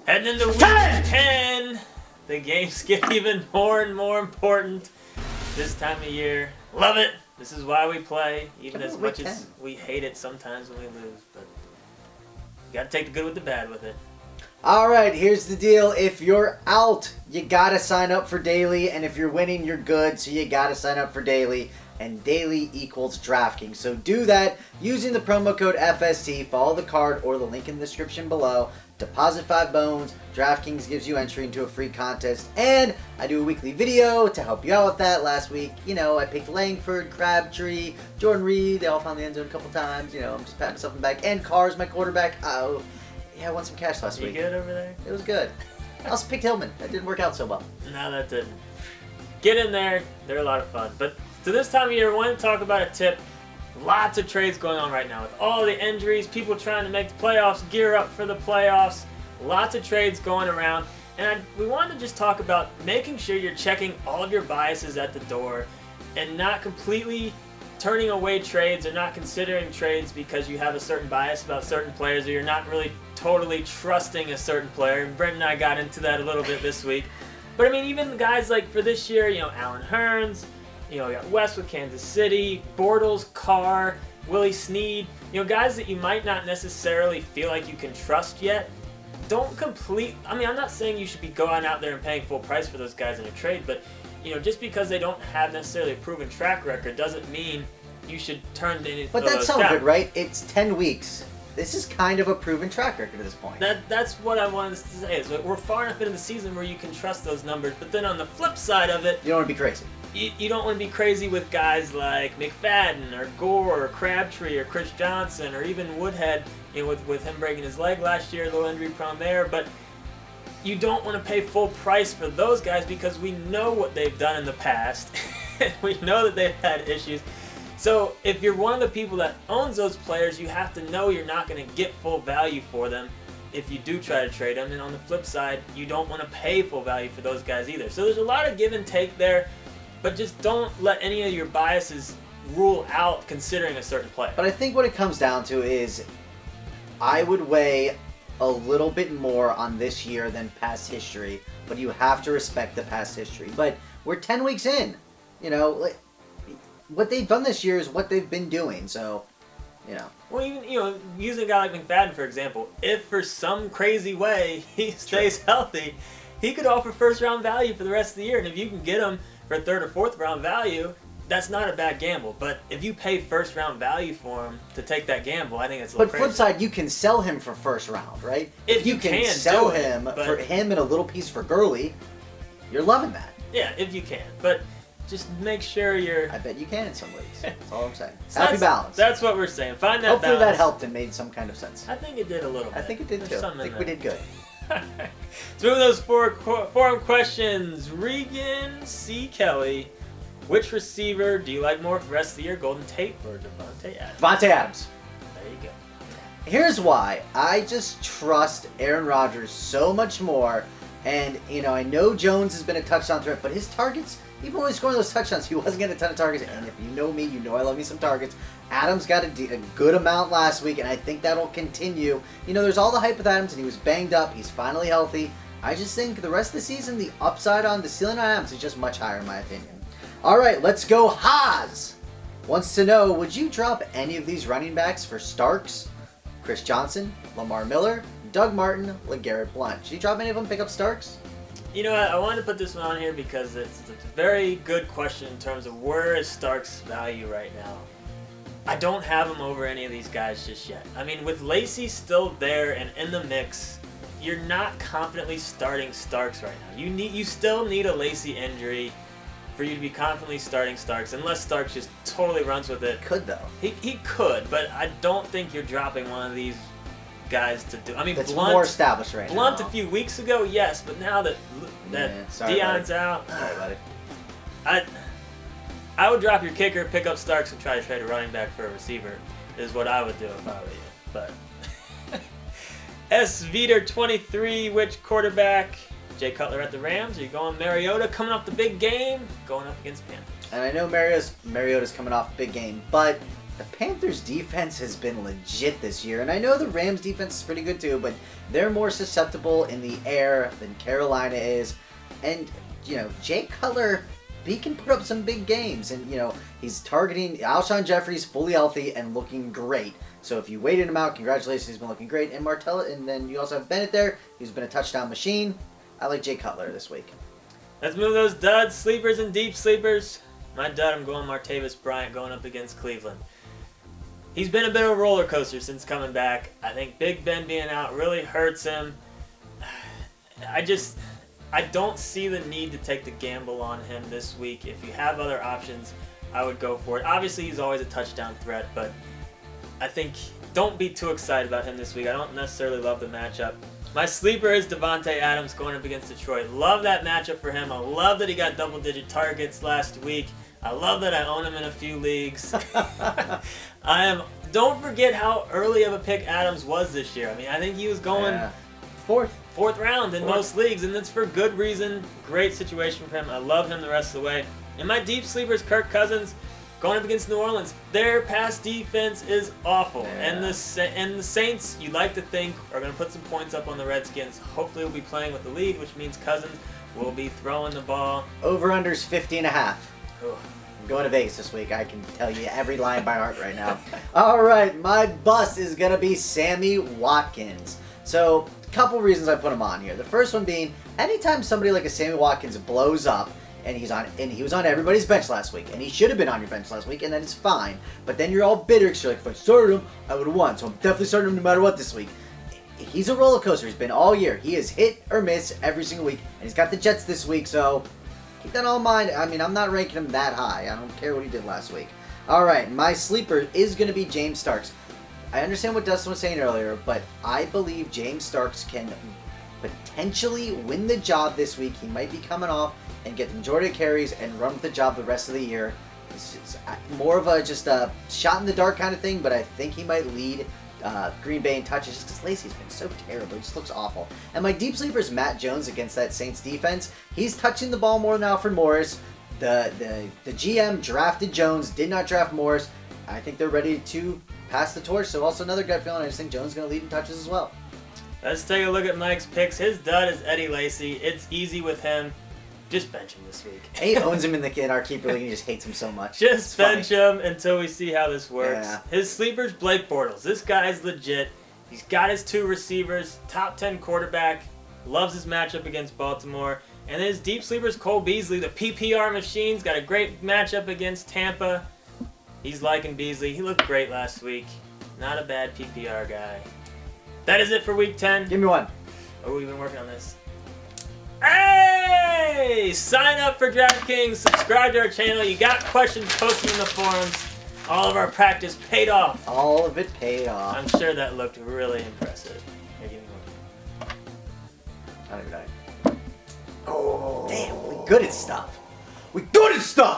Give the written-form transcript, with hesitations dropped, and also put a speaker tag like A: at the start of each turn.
A: Heading into week 10, the games get even more and more important this time of year. Love it. This is why we play, even as much as we hate it sometimes when we lose. But you gotta take the good with the bad with it.
B: All right, here's the deal. If you're out, you gotta sign up for daily, and if you're winning, you're good. So you gotta sign up for daily, and daily equals DraftKings. So do that using the promo code FST. Follow the card or the link in the description below. Deposit 5 bones. DraftKings gives you entry into a free contest, and I do a weekly video to help you out with that. Last week, I picked Langford, Crabtree, Jordan Reed. They all found the end zone a couple times. I'm just patting myself on the back. And Carr's my quarterback. Oh, yeah, I won some cash last week.
A: You good over there?
B: It was good. I also picked Hillman. That didn't work out so well.
A: No, that didn't. Get in there. They're a lot of fun. But to this time of year, I want to talk about a tip. Lots of trades going on right now with all the injuries, people trying to make the playoffs, gear up for the playoffs. Lots of trades going around. And we wanted to just talk about making sure you're checking all of your biases at the door and not completely turning away trades or not considering trades because you have a certain bias about certain players or you're not really totally trusting a certain player. And Brent and I got into that a little bit this week. But I mean, even the guys like for this year, Allen Hurns, we got West with Kansas City, Bortles, Carr, Willie Snead, guys that you might not necessarily feel like you can trust yet. I'm not saying you should be going out there and paying full price for those guys in a trade, but just because they don't have necessarily a proven track record doesn't mean you should turn any of those down.
B: But that's some of it, right? It's 10 weeks. This is kind of a proven track record at this point.
A: That's what I wanted to say. Is we're far enough into the season where you can trust those numbers, but then on the flip side of it,
B: you don't want to be crazy.
A: You don't want to be crazy with guys like McFadden or Gore or Crabtree or Chris Johnson or even Woodhead, with him breaking his leg last year, a little injury prone there. But you don't want to pay full price for those guys because we know what they've done in the past. We know that they've had issues. So if you're one of the people that owns those players, you have to know you're not going to get full value for them if you do try to trade them. And on the flip side, you don't want to pay full value for those guys either. So there's a lot of give and take there. But just don't let any of your biases rule out considering a certain player.
B: But I think what it comes down to is I would weigh a little bit more on this year than past history, but you have to respect the past history. But we're 10 weeks in. What they've done this year is what they've been doing, so,
A: Well, even, using a guy like McFadden, for example, if for some crazy way he stays healthy, he could offer first-round value for the rest of the year, and if you can get him for third or fourth round value, that's not a bad gamble. But if you pay first round value for him to take that gamble, I think it's a little crazy.
B: But flip side, you can sell him for first round, right?
A: If you can
B: sell him for him and a little piece for Gurley, you're loving that.
A: Yeah, if you can. But just make sure you're...
B: I bet you can in some ways. That's all I'm saying. So happy balance.
A: That's what we're saying. Find that
B: Hopefully
A: balance.
B: that helped and made some kind of sense.
A: I think it did a little bit.
B: I think it did too. I think we did good.
A: So moving those forum questions. Regan C. Kelly, which receiver do you like more for the rest of the year, Golden Tate or Davante Adams?
B: Davante Adams.
A: There you go.
B: Here's why. I just trust Aaron Rodgers so much more. And, I know Jones has been a touchdown threat, but his targets, even when he's scoring those touchdowns, he wasn't getting a ton of targets. And if you know me, you know I love me some targets. Adams got a good amount last week, and I think that'll continue. There's all the hype with Adams, and he was banged up. He's finally healthy. I just think the rest of the season, the upside on the ceiling on Adams is just much higher, in my opinion. All right, let's go. Haas wants to know, would you drop any of these running backs for Starks, Chris Johnson, Lamar Miller, Doug Martin, LeGarrette Blount? Should you drop any of them, pick up Starks?
A: I wanted to put this one on here because it's a very good question in terms of where is Starks' value right now. I don't have him over any of these guys just yet. I mean, with Lacy still there and in the mix, you're not confidently starting Starks right now. You still need a Lacy injury for you to be confidently starting Starks, unless Starks just totally runs with it.
B: Could though.
A: He could, but I don't think you're dropping one of these guys to do. I mean,
B: that's
A: Blunt,
B: more established right now.
A: Blunt a few weeks ago, yes, but now that Deion's out,
B: sorry, buddy.
A: I would drop your kicker, pick up Starks, and try to trade a running back for a receiver. Is what I would do if I were you. But S. Veter 23, which quarterback? Jay Cutler at the Rams. Are you going Mariota coming off the big game? Going up against Panthers.
B: And I know Mariota's coming off a big game, but the Panthers defense has been legit this year, and I know the Rams defense is pretty good too, but they're more susceptible in the air than Carolina is. And, Jay Cutler, he can put up some big games, and, he's targeting Alshon Jeffrey's fully healthy and looking great. So if you waited him out, congratulations, he's been looking great. And Martella, and then you also have Bennett there, who's been a touchdown machine. I like Jay Cutler this week.
A: Let's move those duds, sleepers, and deep sleepers. My dud, I'm going Martavis Bryant going up against Cleveland. He's been a bit of a roller coaster since coming back. I think Big Ben being out really hurts him. I don't see the need to take the gamble on him this week. If you have other options, I would go for it. Obviously, he's always a touchdown threat, but I think don't be too excited about him this week. I don't necessarily love the matchup. My sleeper is Devontae Adams going up against Detroit. Love that matchup for him. I love that he got double-digit targets last week. I love that I own him in a few leagues. Don't forget how early of a pick Adams was this year. I mean, I think he was going fourth round in most leagues, and that's for good reason. Great situation for him. I love him the rest of the way. And my deep sleeper is Kirk Cousins going up against New Orleans. Their pass defense is awful, and the Saints, you like to think, are going to put some points up on the Redskins. Hopefully, we'll be playing with the lead, which means Cousins will be throwing the ball.
B: Over-under's 50.5. I'm going to Vegas this week. I can tell you every line by heart right now. All right, my bust is going to be Sammy Watkins. So, a couple reasons I put him on here. The first one being, anytime somebody like a Sammy Watkins blows up, and he was on everybody's bench last week, and he should have been on your bench last week, and then it's fine. But then you're all bitter because you're like, if I started him, I would have won. So I'm definitely starting him no matter what this week. He's a roller coaster. He's been all year. He is hit or miss every single week, and he's got the Jets this week, so keep that all in mind. I mean, I'm not ranking him that high. I don't care what he did last week. All right, my sleeper is going to be James Starks. I understand what Dustin was saying earlier, but I believe James Starks can potentially win the job this week. He might be coming off and get the majority of carries and run with the job the rest of the year. It's more of just a shot in the dark kind of thing, but I think he might lead Green Bay in touches just because Lacey's been so terrible. He just looks awful. And my deep sleeper is Matt Jones against that Saints defense. He's touching the ball more than Alfred Morris. The GM drafted Jones, did not draft Morris. I think they're ready to pass the torch. So also another gut feeling. I just think Jones is going to lead in touches as well.
A: Let's take a look at Mike's picks. His dud is Eddie Lacy. It's easy with him. Just bench him this week.
B: He owns him in our keeper league and he just hates him so much.
A: Just bench him until we see how this works.
B: Yeah.
A: His sleeper's Blake Bortles. This guy's legit. He's got his 2 receivers, top 10 quarterback, loves his matchup against Baltimore. And his deep sleeper's Cole Beasley, the PPR machine's got a great matchup against Tampa. He's liking Beasley. He looked great last week. Not a bad PPR guy. That is it for week 10.
B: Give me one.
A: Oh, we've been working on this. Hey! Sign up for DraftKings. Subscribe to our channel. You got questions posted in the forums. All of our practice paid off.
B: All of it paid off.
A: I'm sure that looked really impressive. Here, give me one.
B: I don't even know. Oh, damn. We're good at stuff. We're good at stuff!